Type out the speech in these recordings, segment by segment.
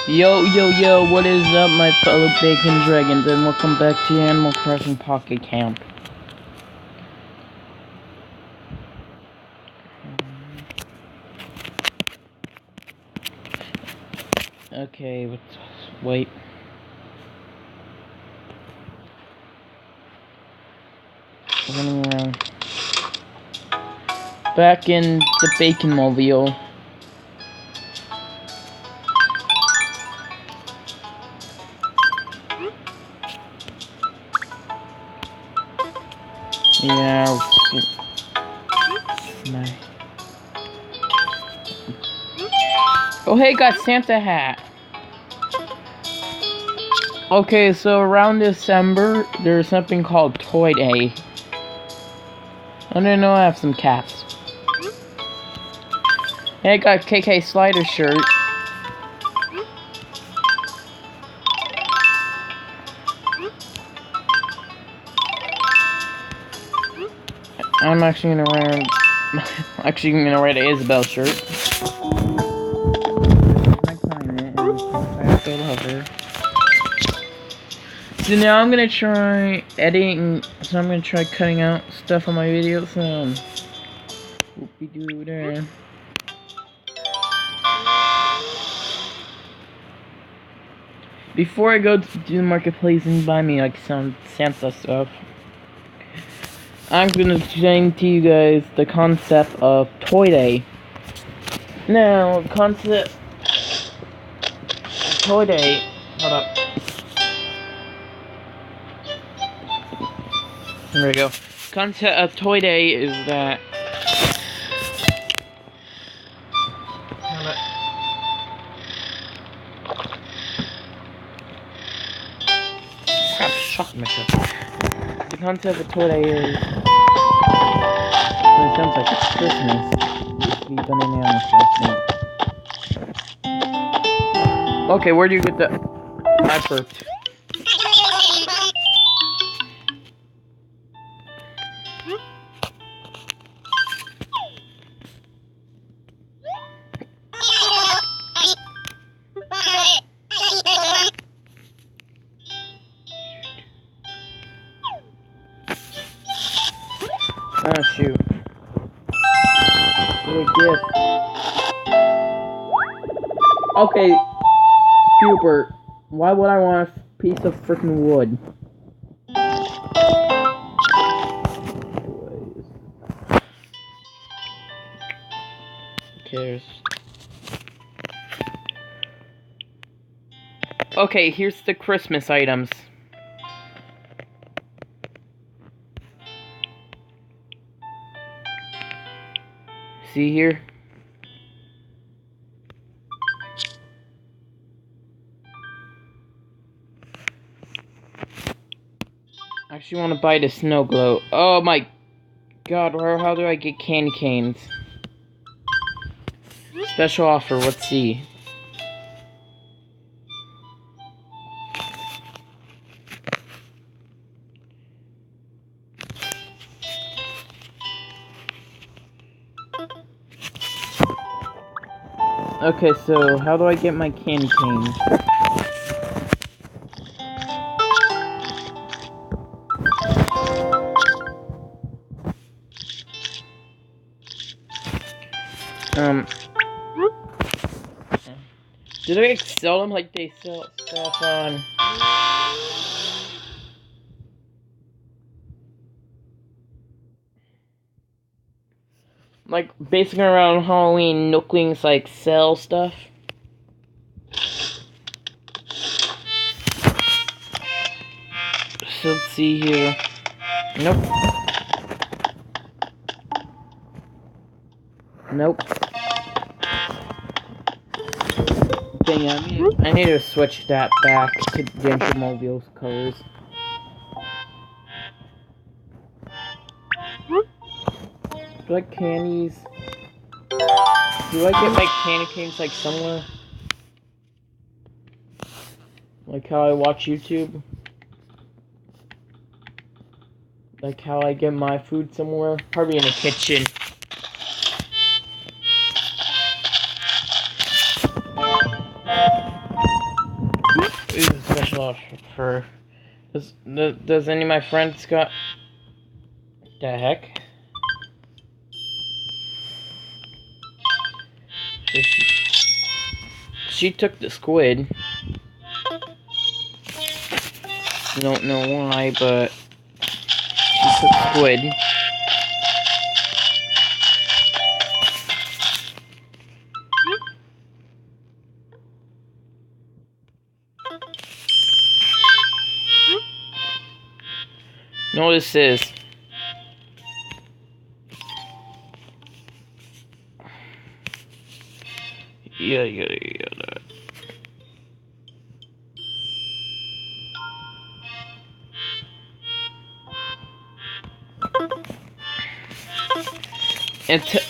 Yo, yo, yo, what is up, my fellow Bacon Dragons, and welcome back to Animal Crossing Pocket Camp. Okay, let's wait. Running around. Back in the Bacon Mobile. Yeah, oh hey, got Santa hat. Okay, so around December, there's something called Toy Day. I didn't know I have some cats. Hey, I got KK Slider shirt. I'm actually gonna wear the Isabelle shirt. My climate, and I still love her. So now I'm gonna try editing. So I'm gonna try cutting out stuff on my videos. Whoopie-doo there. Before I go to do the marketplace and buy me like some Santa stuff, I'm gonna explain to you guys the concept of Toy Day. Now, the concept of Toy Day. Hold up. There we go. Concept of Toy Day is that. Crap, shot myself. The concept of Toy Day is. It sounds like it's Christmas. We've done any on Christmas. Okay, where do you get the. I burped. Oh shoot. What a gift. Okay, Hubert, why would I want a piece of freaking wood? Anyways. Who cares? Okay, here's the Christmas items. See here? I actually want to buy the snow globe. Oh my god, how do I get candy canes? Special offer, let's see. Okay, so how do I get my candy canes? Do they sell them like they sell stuff on? Like, basically around Halloween, Nooklings, like, sell stuff? So, let's see here. Nope. Nope. Dang it, I need to switch that back to Denture Mobile's colors. Do I like candies? Do I get like candy canes like somewhere? Like how I watch YouTube? Like how I get my food somewhere? Probably in the kitchen. philosopher. Does any of my friends got... The heck? She took the squid. Don't know why, but she took squid. Notice this. Yeah.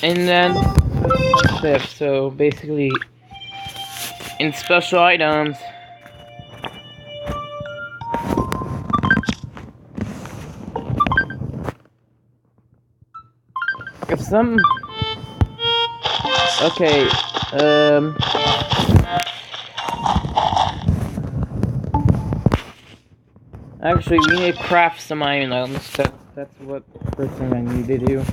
And then fifth. So basically, in special items, if some okay, actually, we need to craft some items. That's what first thing I need to do.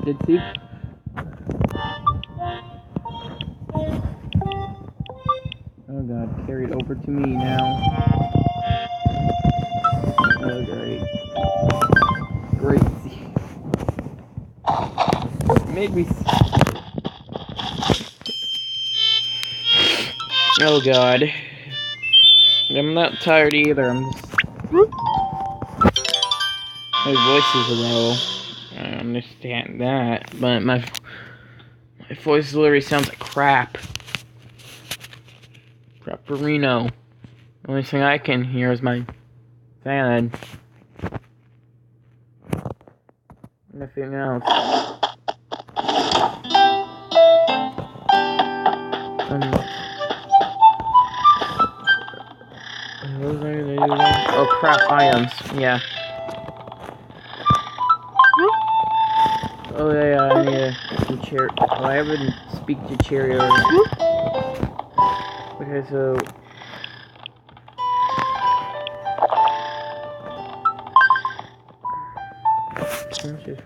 Did he? Oh god, carried over to me now. Oh great. Made me. Oh god. I'm not tired either. I'm just. My voice is low. I understand that, but my voice literally sounds like crap. Crapperino. The only thing I can hear is my fan. Nothing else. What was I gonna do now? Oh crap, items. Yeah. Oh yeah, I need to Cherry. Oh, I haven't speak to Cherry already. Okay, so how much is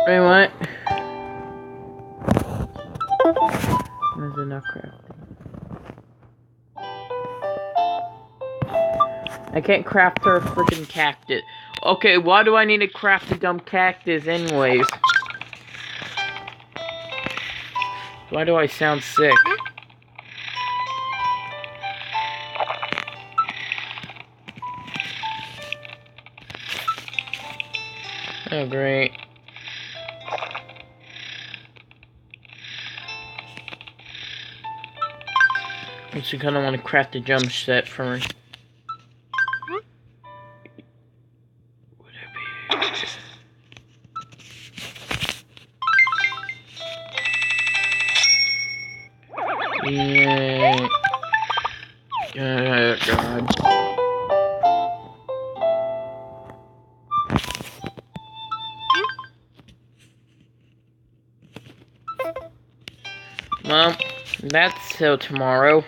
Wait, what? Why is it not crafting? I can't craft her freaking cactus. Okay, why do I need to craft a dumb cactus anyways? Why do I sound sick? Oh, great. I actually kind of want to craft a jump set for me. Yeah. Oh, God. Well, that's till tomorrow.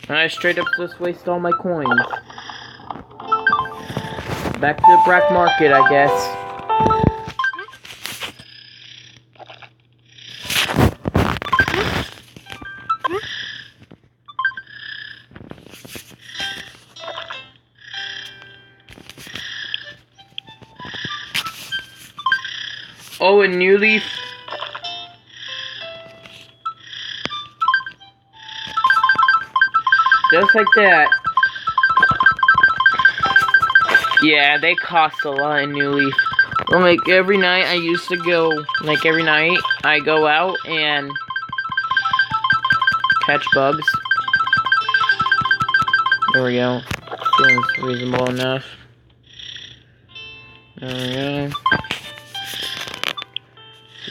I straight up just waste all my coins. Back to the black market, I guess. Oh, a new leaf. Just like that. Yeah, they cost a lot in New Leaf. Well, like, every night I used to go, like, every night I go out and catch bugs. There we go. Seems reasonable enough. There we go.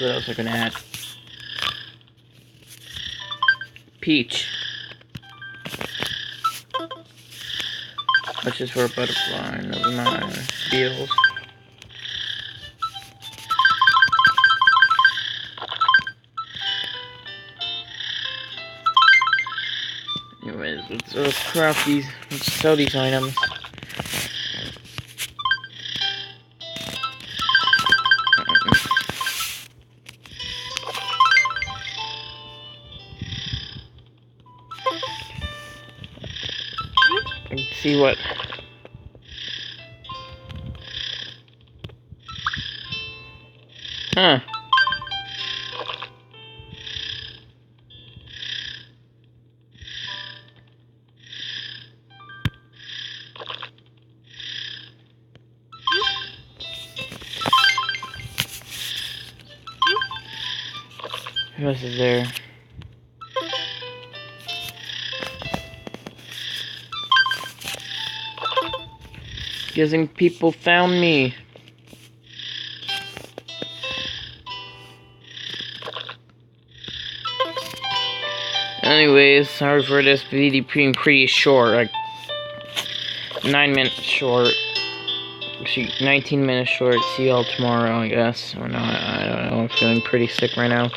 What else I can add? Peach. Which is for a butterfly, never mind. Beetles. Anyways, let's craft these, let's sell these items. Let's see what. Huh. Who else is there? Guessing people found me. Anyways, sorry for this video being pretty short, like 9 minutes short. Actually, 19 minutes short. See y'all tomorrow, I guess. Or not, I don't know. I'm feeling pretty sick right now.